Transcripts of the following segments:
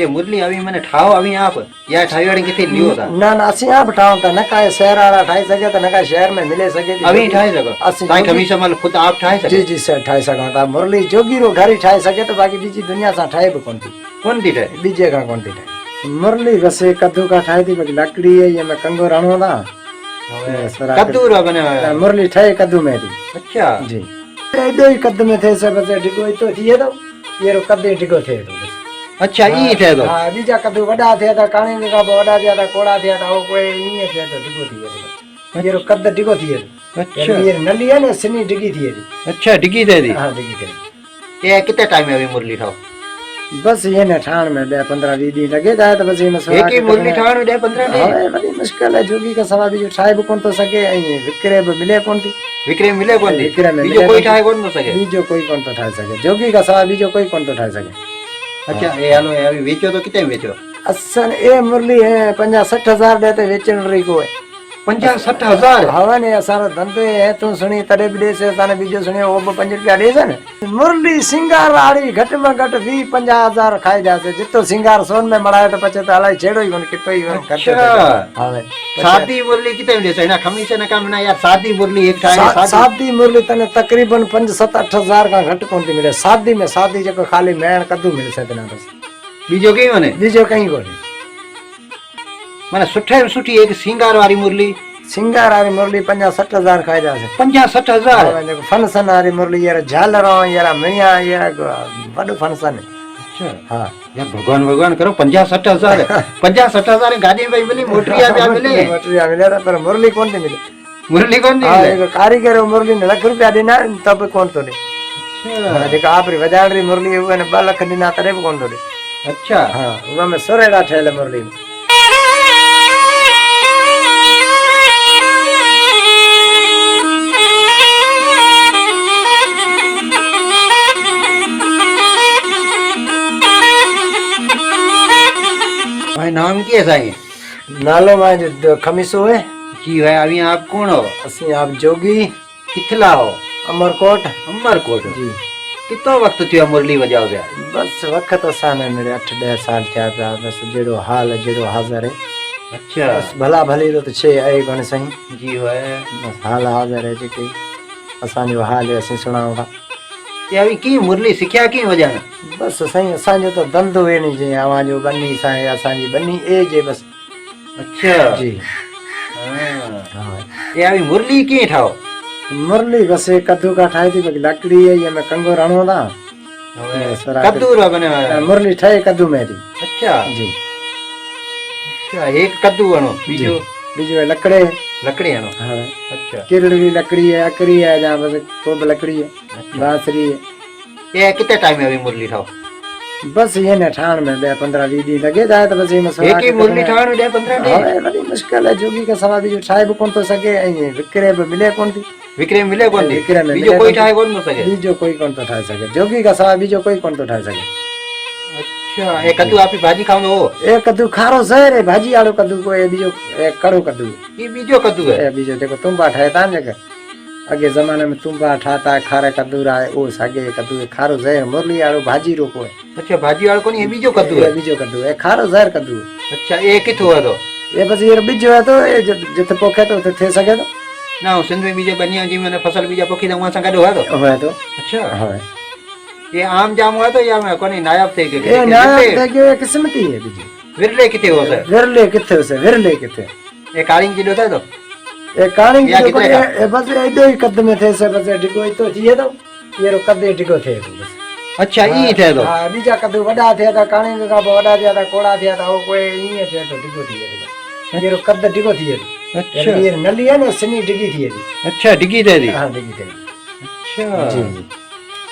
ये मुरली अभी मैंने ठाओ अभी आप या ठाई वाली किथे लियो था ना ना असी आप ठाओ था न का शहर वाला ठाई सके तो न का शहर में मिले सके अभी ठाई सको साईं कमीशन माल खुद आप ठाई सके जी जी सर ठाई सका था मुरली जोगी रो घर ठाई सके तो बाकी बीजी दुनिया सा ठाए भी कौन थी ठाई बीजे का कौन थी ठाई मुरली बस कद्दू का ठाई थी बाकी लकड़ी है ये मैं कंगो राणो था कद्दू रो बने मुरली ठाई कद्दू में थी अच्छा जी एडो ही कद्दू में थे सब डिगो तो थी तो ये रो कद्दे डिगो थे तो अच्छा ई थे तो हां बीजा कद्दू वडा थे था काणी का वडा थे था कोड़ा थे था वो कोई ई थे तो डिगो थी ये रो कद्द डिगो थी अच्छा ये नली है ना सिनी डिगी थी अच्छा डिगी दे दी हां डिगी थी ये कितने टाइम में अभी मुरली ठाओ बस ये ने ठाण में 15-20 दिन लगे जाए तो बस ये मसला एक ही मुरली ठाण में 15 दिन हां बड़ी मुश्किल है जोगी का सवाल जो साहिब कौन तो सके विक्रे मिले कौन थी विक्रय मिले कौन थी विक्रय में बीजो कोई ठाए कौन तो सके बीजो कोई कौन तो ठाए सके जोगी का सवाल बीजो कोई कौन तो ठाए सके अच्छा ये हालो ये अभी बेचो तो कितने बेचो असन ए मुरली है 50-60 हजार देते बेचन रही को है 50-60 हजार हवा ने सारा धंधो है तू सुनी तड़े भी से ताने बीजो सुनी वो 5 रुपया दे से ने मुरली सिंगार वाली घट में घट 20-50 हजार खाई जाते जितो सिंगार सोन में मड़ाए तो पचे तो हलाई छेड़ो ही कोन कितो ही अच्छा शादी मुरली कितने दे से ना खमी से ना काम ना यार शादी मुरली एक ठाए शादी मुरली तने तकरीबन 5-7-8 हजार का घट कोन मिले शादी में शादी जको खाली मैण कद्दू मिल से ना बस बीजो कहीं माने बीजो कहीं कोनी माने सुठे सुठी एक सिंगार वाली मुरली सिंगार वाली मुरली 50-60 हजार खाई जासे 50-60 हजार फंक्शन वाली मुरली यार झालरों यार मिया यार बड़ो फंक्शन है अच्छा हां यार भगवान भगवान करो 50-60 हजार 50-60 हजार गाड़ी में मिली मोटरिया पे मिले पर मुरली कौन मिले मुरली कौन दी हां कारीगर मुरली ने लाख रुपया देना तब कौन तो दे अच्छा देखो आप री बजाड़ री मुरली वो ने 2 लाख देना तरे कौन तो दे अच्छा हां वो में सोरेड़ा ठेले मुरली भाई नाम की है साईं नालो मां जो खमीसो है जी है अभी आप कौन हो असि आप जोगी किथला हो अमरकोट अमरकोट जी कितो वक्त थियो मुरली बजाओ गया बस वक्त असाने मेरे 8-10 साल थिया था बस जेड़ो हाल जेड़ो हाजिर है अच्छा बस भला भली तो छे आए कोन सही जी है बस हाल हाजिर है जेके असान जो हाल है असि सुनाऊंगा ये अभी की मुरली सिखया की वजह बस सही असान जो तो धंधो है नहीं जे आवां जो बन्नी सा है असान जी बन्नी ए जे बस अच्छा जी हां ये अभी मुरली की ठाओ मुरली बस कद्दू का ठाई थी लकड़ी है ये मैं कंगो राणो था कद्दू रो बने मुरली ठाई कद्दू में थी अच्छा जी अच्छा एक कद्दू बनो बीजो बीजो लकड़े लकड़ी है हां अच्छा किरड़ी लकड़ी है अकड़ी है जहां बस कोब लकड़ी है बांसुरी है ये कितने टाइम में अभी मुरली ठाओ बस ये ने ठाण में 15-20 दिन लगे जाए तो बस ये मसला एक ही मुरली ठाण में 15 दिन हां बड़ी मुश्किल है जोगी का सवाल जो साहिब कौन तो सके विक्रय मिले कौन थी विक्रय मिले कौन थी विक्रय में बीजो कोई ठाए कौन तो सके बीजो कोई कौन तो ठाए सके जोगी का सवाल बीजो कोई कौन तो ठाए सके अच्छा ये कद्दू आप भाजी खाओ हो ए कद्दू खारो जहर है भाजी आलो कद्दू को ए बीजो कड़ो कद्दू ये बीजो कद्दू है ए बीजो देखो तुम्बा ठाता जगह अगे जमाने में तुम्बा ठाता खारे कद्दू राय ओ सागे कद्दू खारो जहर मुरली आलो भाजी रोको है अच्छा भाजी वालो कोनी ये बीजो कद्दू है बीजो कद्दू है खारो जहर कद्दू अच्छा ये किथो है तो ये बस ये बीजो है तो ये जिथे पोखे तो थे सके तो ना सिंध में बीजो बनिया जी मैंने फसल बीजा पोखी तो वहां से गडो है तो अच्छा हां ये आम जाम हुआ तो या मैं कोनी नायाब थे के ये नायाब थे के किस्मती है बीजो विरले किथे हो से विरले किथे ये कारिंग जी तो तो ए कारिंग जी को ए बस एडो ही कद में थे से बस डिगो तो थिए तो ये रो कदे डिगो थे बस अच्छा ई थे तो हां बीजा कद्दू वडा थे था कारिंग का वडा थे था कोड़ा थे था वो कोई ई थे तो डिगो थिए ये रो कद डिगो थिए अच्छा ये नली है ना सिनी डिगी थिए अच्छा डिगी दे दी हां डिगी थे अच्छा जी जी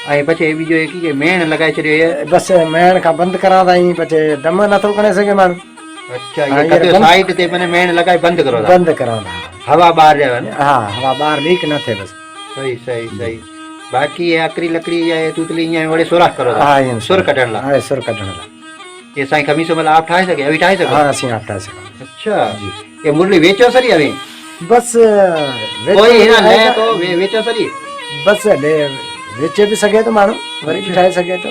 आई पछे बीजो एक के मेण लगाई छरियो है बस मेण का बंद करा दाई पछे दम न तो कने सके मानु अच्छा ये कदे साइड ते मने मेण लगाई बंद करो बंद करा दा हवा बाहर जावे ना हां हवा बाहर लीक न थे बस सही सही सही बाकी ये आकरी लकड़ी या ये तुतली या वड़े सुराख करो हां सुर कटण ला हां सुर कटण ला ये साईं खमीसो मतलब आप ठाए सके अभी ठाए सके हां ਅਸੀਂ आप ठाए सके अच्छा जी ये मुरली बेचो सरी अभी बस कोई ना ले तो बेचो सरी बस ले बेचे भी सके तो मानो वरी ठाए सके तो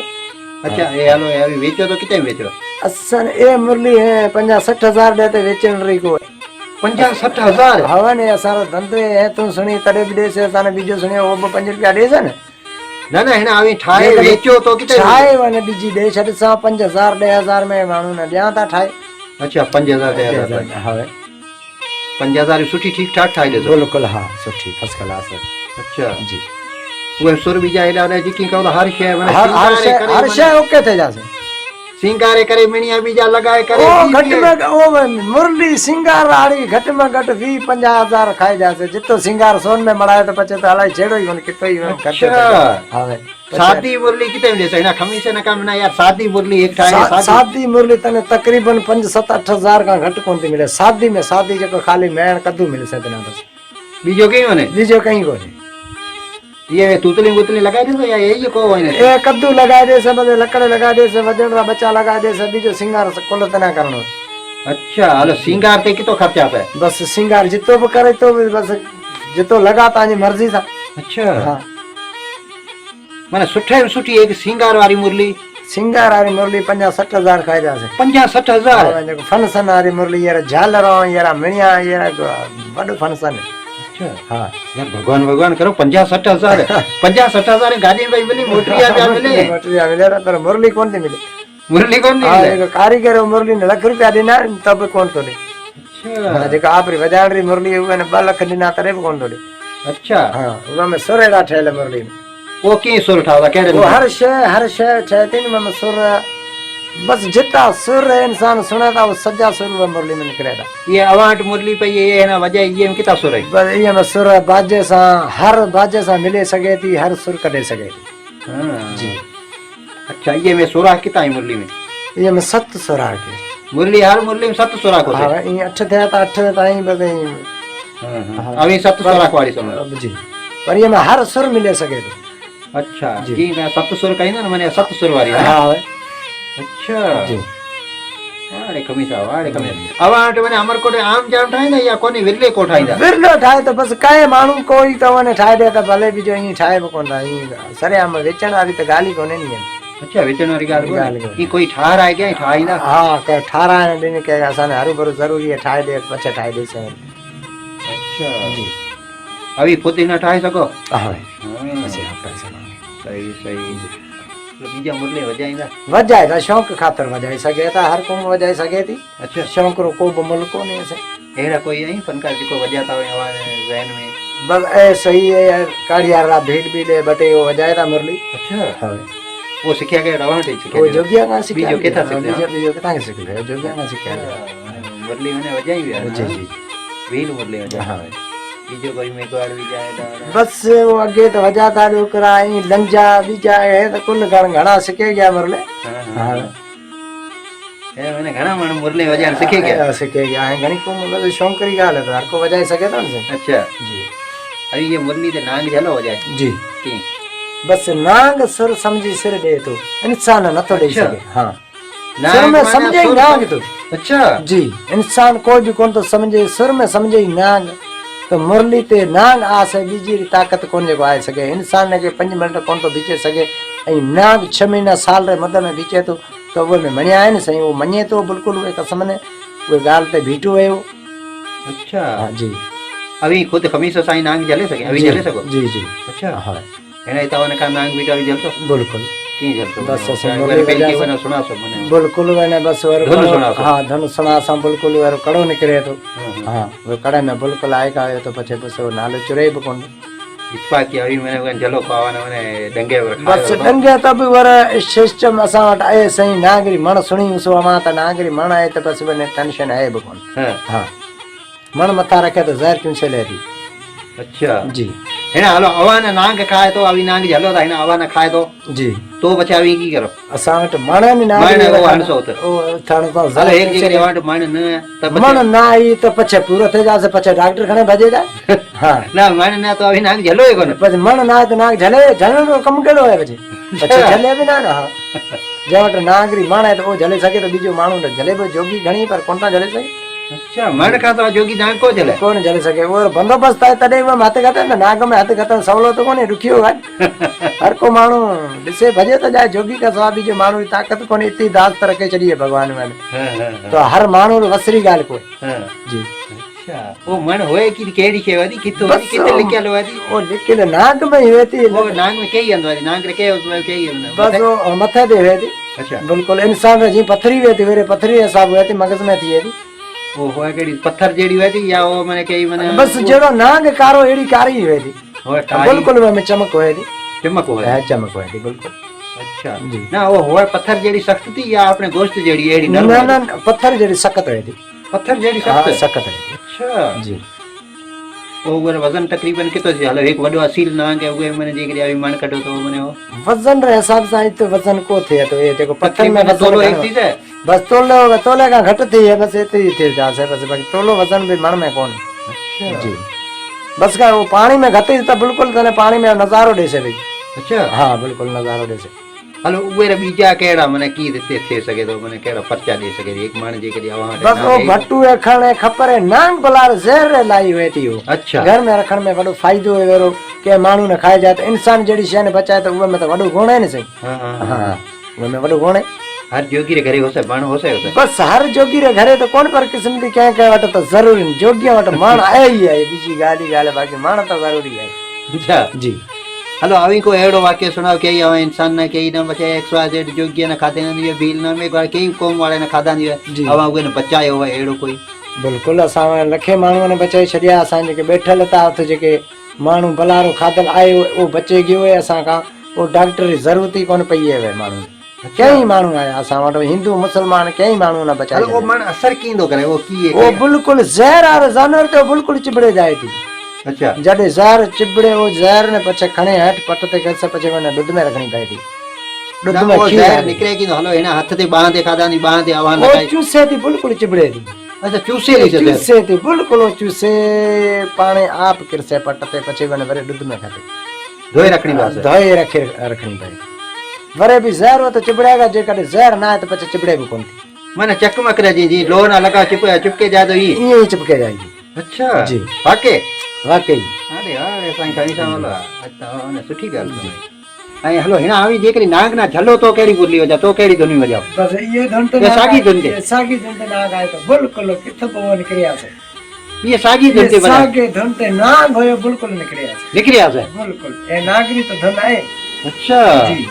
अच्छा ये हालो ये अभी बेचो तो कितने बेचो असन ए मुरली है 50-60 हज़ार देते वेचण रही को 50-60 हवा ने असारो धंधो है तू सुनी तड़े भी दे से असाने बीजो सुनी वो 5 रुपया दे से ने ना ना हिन आवी ठाए वेचो तो किते ठाए वने बीजी दे छड सा 5000-10,000 में मानू ने दिया था ठाए अच्छा 5000 हवे 5000 सुठी ठीक ठाक ठाई दे बिल्कुल हां सुठी फर्स्ट क्लास अच्छा जी वो सुर बीजा एडा ने जिकी कहो हर शय हर शय ओके थे जासे सिंगारे करे मिनिया बीजा लगाए करे ओ घट में ओ मुरली सिंगार आड़ी घट में घट 20-50 हज़ार खाई जासे जितो सिंगार सोन में मड़ाए तो पचे तो हलाई छेड़ो ही कोन कितो ही हां शादी मुरली किते में देसे ना खमीसे ना काम ना यार शादी मुरली एक ठाए शादी मुरली तने तकरीबन 5-7-8 हज़ार का घट कोन थी मिले शादी में शादी जको खाली मैण कद्दू मिल से तना बस बीजो कहीं होने बीजो कहीं कोने ये तूतली बुतली लगाए दे या ये को होने ए कद्दू लगाए दे से बदे लकड़ लगाए दे से वजनरा बच्चा लगाए दे से बीजो सिंगार कुल तना करनो अच्छा हलो सिंगार ते कितो खर्चा पे बस सिंगार जितो भी करे तो बस जितो लगा ताजी मर्जी सा अच्छा हां माने सुठे में सुठी एक सिंगार वाली मुरली सिंगार वाली मुरली 50-60 हज़ार खाई जासे 50-60 हज़ार फनसन वाली मुरली यार झालर यार मिणिया यार बड़ फनसन अच्छा हां यार भगवान करो 50-60 हज़ार 50-60 हज़ार गाड़ी में मिली मोटरिया पे मिले पर मुरली कौन थी मिले मुरली कौन हां एक कारीगर मुरली ने लाख रुपया देना तब कौन तो दे अच्छा जेका आपरी वजाण री मुरली हुए ने 2 लाख देना तरे भी कौन तो दे अच्छा हां उन में सुरेड़ा ठेले मुरली में वो की सुर ठावा केड़े वो हर शय छेतिन में सुर बस जितना सुर इंसान सुना था वो सजा सुर मुरली में निकले था ये अवांट मुरली पे ये ना वजह ये में कितना सुर है बस ये में सुर बाजे सा हर बाजे सा मिले सके थी हर सुर कढे सके थी हां जी अच्छा ये में सुरा कितना है मुरली में ये में 7 सुरा के मुरली हर मुरली में 7 सुरा को हां ये 8 थे तो 8 ताई बस हां अभी 7 सुरा वाली सुन जी पर ये में हर सुर मिले सके थी अच्छा जी ना 7 सुर कहीं ना मैंने 7 सुर वाली हां अच्छा जी वाड़े कमीसा वाड़े कमीसा अवांट मैंने अमरकोट आम जाम ठाई ना या कोनी विरले को ठाई दा विरलो ठाए तो बस काए मानू कोई तो वने ठाए दे तो भले भी जो ई ठाए को कोन ई सरे हम वेचण वाली तो गाली कोने नहीं है अच्छा वेचण वाली गाल की कोई ठार आए क्या ठाई ना हां के ठारा ने दिन के असन हरु भरु जरूरी है ठाए दे पछे ठाए दे से अच्छा जी अभी पुदीना ठाई सको हां ऐसे आप पैसे सही सही बीजा मुरली वजाए था शौक खातर वजाए सके था हर कोम वजाए सके थी अच्छा शौक रो को मुल्को ने से एरा कोई नहीं फनकार जिको वजाता हो आवाज जहन में बस ए सही है यार काड़िया रा भेड़ भी ले बटे वो वजाए था मुरली अच्छा हां वो सिखिया के रवान थे सिखिया वो जोगिया का सिखिया बीजो केथा सिखिया बीजो केथा के सिखिया जोगिया का सिखिया मुरली मैंने वजाई भी जी जी वील मुरली वजा हां बीजो कोई मेघवाड़ भी जाए बस वो अगे तो वजाता डोकरा ई लंजा भी जाए तो कुल घणा सिखे गया मुरले हां ए मैंने घणा मन मुरली वजाण सिखे गया है घणी को मतलब शौकरी गाल है तो हर को वजाए सके तो ना अच्छा जी अभी ये मुरली ते नांग झलो वजाए जी की बस नांग सुर समझी सिर दे तो इंसान न तो दे सके हां सुर में समझे नांग तो अच्छा जी इंसान कोई भी कौन तो समझे सुर में समझे नांग तो मुरली ते नांग आसे बीजी ताकत कोन जो आए सके इंसान ने के 5 मिनट कोन तो बीचे सके ए नांग 6 महीना साल रे मदन में बीचे तो वो में मणिया है न सही वो मने तो बिल्कुल वे कसम ने वो गाल ते बीटू है वो अच्छा हां जी अभी खुद खमीस साई नांग जले सके अभी जले सको जी जी अच्छा हां एने तवन का नांग बीटा भी जलसो बिल्कुल की जलसो बस से मुरली पेल की सुना सो मने बिल्कुल वेने बस वर हां धन सुना सा बिल्कुल वर कड़ो निकरे तो हां वो कड़े में बिल्कुल आए का तो पछे बस वो नाले चुरे बकोन इच्छा की अभी मैंने जलो पावाने मैंने डंगे बस डंगे तब वर सिस्टम असा आए सही नागरी मन सुनी उसो मा त नागरी मन आए तो बस बने टेंशन है बकोन हां मन मथा रखे तो जहर क्यों चले दी अच्छा जी है ना हलो अवाने नांग खाए तो अभी नांग जलो था है ना अवाने खाए तो जी तो बचा अभी की करो असा वट माने ने नांग माने वो हंसो तो ओ थान तो हलो एक जगह वाट माने न तब मन ना आई तो पछे पूरा थे जासे पछे डॉक्टर खने भेजे जाए हां ना माने ना तो अभी नांग जलो है कोने पछे मन ना तो नांग झले झलनो तो कम केड़ो है पछे झले भी ना हां जवट नागरी माने तो वो झले सके तो बीजो मानू ने झले भी जोगी घणी पर कोनता झले सके अच्छा मण का तो जोगी नाग को चले कोन जले सके और बंदोबस्त है तडे में हाथ घटे न नाग में हाथ घटन सवलो तो कोने रुखियो हर को मानो दिसे भजे तो जाए जोगी का स्वाभी जो मानो की ताकत कोने इतनी दास तरह के चली है भगवान में तो हर मानो वसरी गाल को जी अच्छा वो मन होए की केड़ी केवादी कितो वादी किते लिखया लोवादी ओ लिखले नाग में हेती वो नाग में केई अंदवादी नाग रे के उसमें केई बस वो मथे दे हेती अच्छा बिल्कुल इंसान जी पथरी वेती वेरे पथरी हिसाब वेती मगज में थी हेती वो होए केड़ी पत्थर जेड़ी वेती या वो माने केई माने बस जेड़ो नाग कारो एड़ी कारी वेती होए कारी बिल्कुल में चमक होएती चमक होए है चमक होएती बिल्कुल अच्छा जी ना वो होए पत्थर जेड़ी सख्त थी या आपने गोश्त जेड़ी एड़ी ना नरम ना पत्थर जेड़ी सख्त होएती पत्थर जेड़ी हाँ सख्त सख्त होएती अच्छा जी वो वजन तकरीबन कितो थी हलो एक वडो असील नाग है उए माने जेकरी आवी मन कटो तो माने वो वजन रे हिसाब से तो वजन को थे तो ये देखो पत्थर में तकरीबन वजन तोलो एक घणो। चीज है बस तोले का घट थी है बस इतनी ही थे जा से बस बाकी तोलो वजन भी मन में कौन अच्छा जी बस का वो पानी में घटी तो बिल्कुल तने पानी में नजारो दे से भी अच्छा हाँ बिल्कुल नजारो दे से हलो उए बीजा केड़ा माने की रीते थे सके तो माने केड़ा पर्चा दे सके एक माने जेकरी आवा बस वो भट्टू है खाने खपर है नांग बलार जहर रे लाई हुई थी वो अच्छा घर में रखण में बड़ो फायदो है वेरो के मानू ने खाए जाए तो इंसान जड़ी शय ने बचाए तो उवे में तो बड़ो गुण है न सही हां हां हाँ उवे में बड़ो गुण है हर जोगी रे घरे होसे बण होसे बस हर जोगी रे घरे तो कौन पर किस्म की क्या क्या वट तो जरूरी जोगिया वट मान आए ही है बीजी गाली गाले बाकी मान तो जरूरी है अच्छा जी हलो अवी को एड़ो वाक्य सुनाओ के आवा इंसान ने के न बचे XYZ जोगी ने खाते न दिए भील न में के कौम वाले ने खादा जी। दिए आवा उए ने बचायो हुआ एड़ो कोई बिल्कुल असां लखे माण्हू ने बचाए छॾिया असां जेके बैठल था उते जेके माण्हू भलारो खाधल आयो वो बचे गयो है असां खां वो डॉक्टर जी जरूरत ही कोन पई है माण्हू कई माण्हू आया असां वटि हिंदू मुसलमान कई माण्हू न बचाए हलो वो मन असर कींदो करे वो की वो बिल्कुल ज़हर आर जानवर तो बिल्कुल चिबड़े जाए थी अच्छा जॾहिं ज़हर चिबड़े वो ज़हर ने पछे खणे हट पट ते कैसे पछे वने दूध में रखणी पई थी दूध ना में वो खीर जहर आवे। निकले की हलो एना हाथ ते बाह ते खादा नी बाह ते आवा वो लगाई चूसे थी बिल्कुल चिबड़े थी अच्छा चूसे ली से चूसे थी बिल्कुल वो चूसे पाणे आप किरसे पट ते पछे वने वरे दूध में खाती धोए रखनी बात है धोए रखे रखणी पई वरे भी ज़हर हो तो चिबड़ेगा जे कॾहिं ज़हर ना है तो पछे चिबड़े भी कोन थी माने चकमक रे जी लो ना लगा चिपके जाए तो ई ईअं ई चिपके जाएगी अच्छा जी। वाके वाकई अरे अरे साईं खणी सा वाला अच्छा ने सुठी गाल ऐं हलो हिना आवी जेकरी नाग ना झलो तो केड़ी बुरली वजा तो केड़ी धुनी वजाओ बस ये धुन तो ये सागी धुन ते सागी धुन ते नाग आए तो बिल्कुल किथे पवन निकरिया से ये सागी धुन ते वजा सागे धुन ते नाग होयो बिल्कुल निकरिया से निकरिया से बिल्कुल ए नागरी तो धुन है अच्छा जी